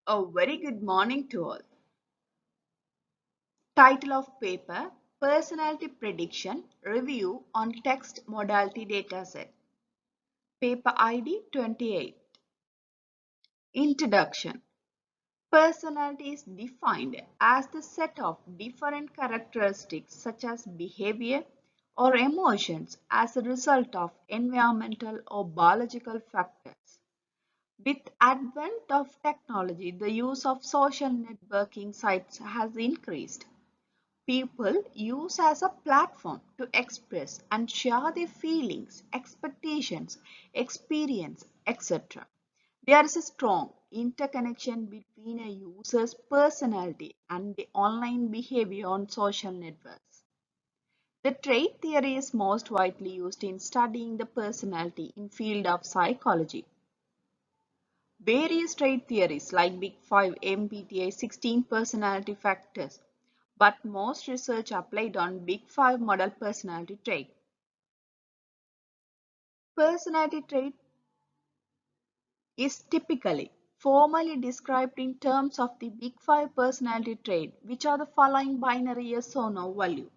A very good morning to all. Title of paper: Personality Prediction Review on Text Modality Dataset. Paper ID 28. Introduction. Personality is defined as the set of different characteristics such as behavior or emotions as a result of environmental or biological factors. With advent of technology, the use of social networking sites has increased. People use as a platform to express and share their feelings, expectations, experience, etc. There is a strong interconnection between a user's personality and the online behavior on social networks. The trait theory is most widely used in studying the personality in field of psychology. Various trait theories like Big Five, MBTI, 16 personality factors, but most research applied on Big Five model personality trait. Personality trait is typically formally described in terms of the Big Five personality trait, which are the following binary yes or no value.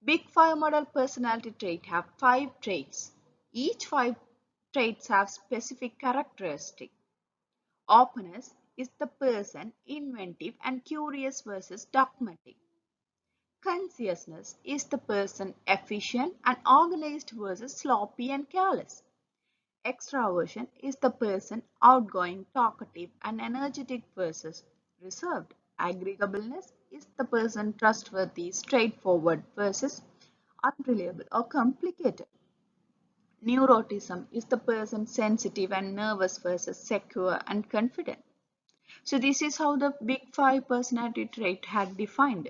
Big Five model personality trait have 5 traits. Each 5 traits have specific characteristics. Openness is the person inventive and curious versus dogmatic. Consciousness is the person efficient and organized versus sloppy and careless. Extraversion is the person outgoing, talkative, and energetic versus reserved. Agreeableness is the person trustworthy, straightforward versus unreliable or complicated. Neuroticism is the person sensitive and nervous versus secure and confident. So this is how the Big Five personality trait had defined.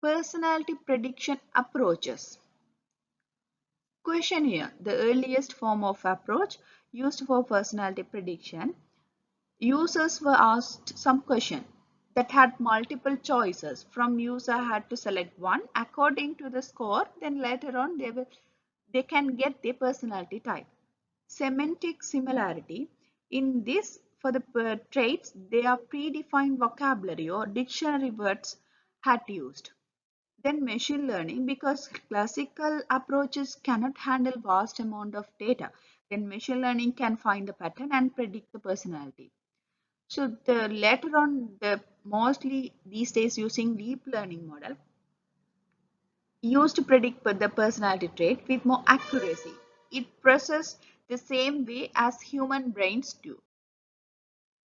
Personality prediction approaches. Questionnaire, the earliest form of approach used for personality prediction. Users were asked some question that had multiple choices. From user had to select one according to the score. Then later on they can get the personality type. Semantic similarity. In this, for the traits, they are predefined vocabulary or dictionary words had used. Then machine learning, because classical approaches cannot handle vast amount of data. Then machine learning can find the pattern and predict the personality. So the later on, the mostly these days using deep learning model used to predict the personality trait with more accuracy. It processes the same way as human brains do.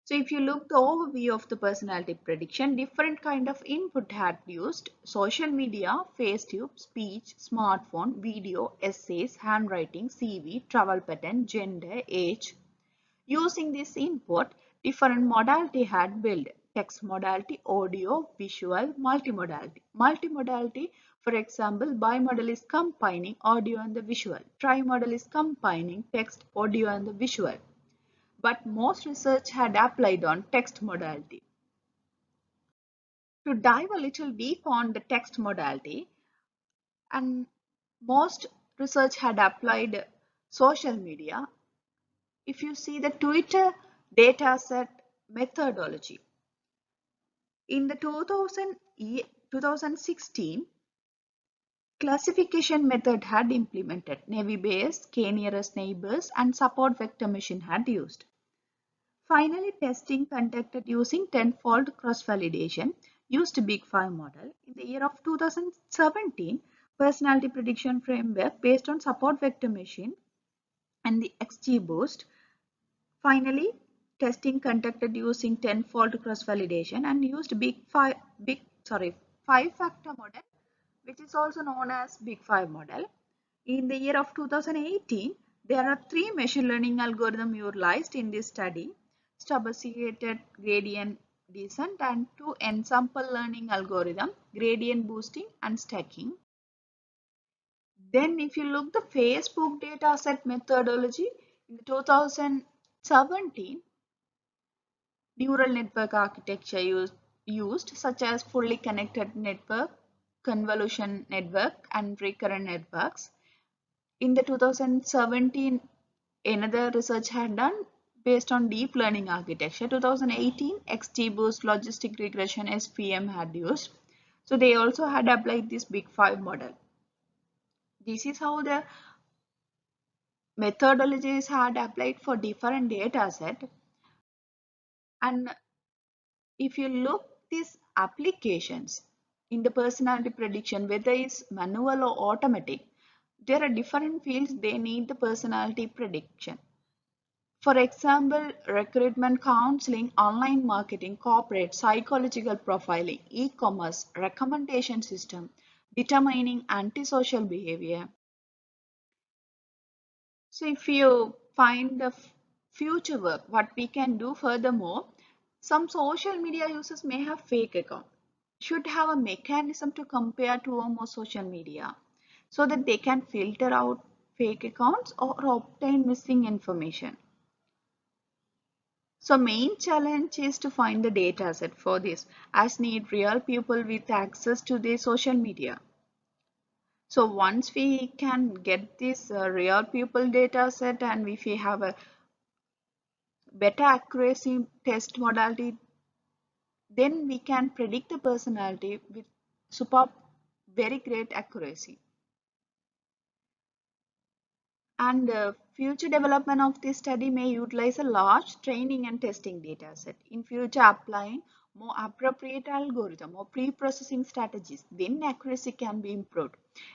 So if you look the overview of the personality prediction, different kind of input had used: social media, FaceTube, speech, smartphone, video, essays, handwriting, CV, travel pattern, gender, age. Using this input, different modality had built: text modality, audio, visual, multimodality. Multimodality, for example, bimodal is combining audio and the visual. Trimodal is combining text, audio and the visual. But most research had applied on text modality. To dive a little deep on the text modality, and most research had applied social media. If you see the Twitter dataset methodology, in the 2016 classification method had implemented. Navy Bayes, K nearest neighbors, and support vector machine had used. Finally, testing conducted using tenfold cross-validation used Big Five model. In the year of 2017, personality prediction framework based on support vector machine and the XGBoost. Finally, testing conducted using tenfold cross-validation and used five-factor model, which is also known as Big Five model. In the year of 2018, there are 3 machine learning algorithms utilized in this study: sophisticated gradient descent and 2 ensemble learning algorithm, gradient boosting and stacking. Then if you look the Facebook dataset methodology, in 2017, neural network architecture used such as fully connected network, convolution network and recurrent networks. In the 2017, another research had done based on deep learning architecture. 2018, XGBoost logistic regression SVM had used. So they also had applied this Big Five model. This is how the methodologies had applied for different data set. And if you look these applications in the personality prediction, whether it's manual or automatic, there are different fields they need the personality prediction. For example, recruitment counseling, online marketing, corporate, psychological profiling, e-commerce, recommendation system, determining antisocial behavior. So if you find the future work, what we can do furthermore, some social media users may have fake account. Should have a mechanism to compare two or more social media so that they can filter out fake accounts or obtain missing information. So main challenge is to find the data set for this, as need real people with access to the social media. So once we can get this real people data set, and if we have a better accuracy test modality, then we can predict the personality with super very great accuracy. And future development of this study may utilize a large training and testing data set. In future, applying more appropriate algorithm or pre-processing strategies, then accuracy can be improved.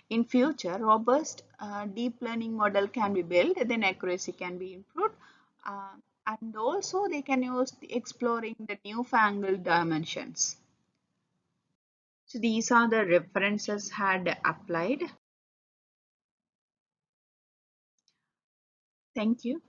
In future, robust deep learning model can be built, then accuracy can be improved. Uh, and also they can use exploring the newfangled dimensions. So these are the references had applied. Thank you.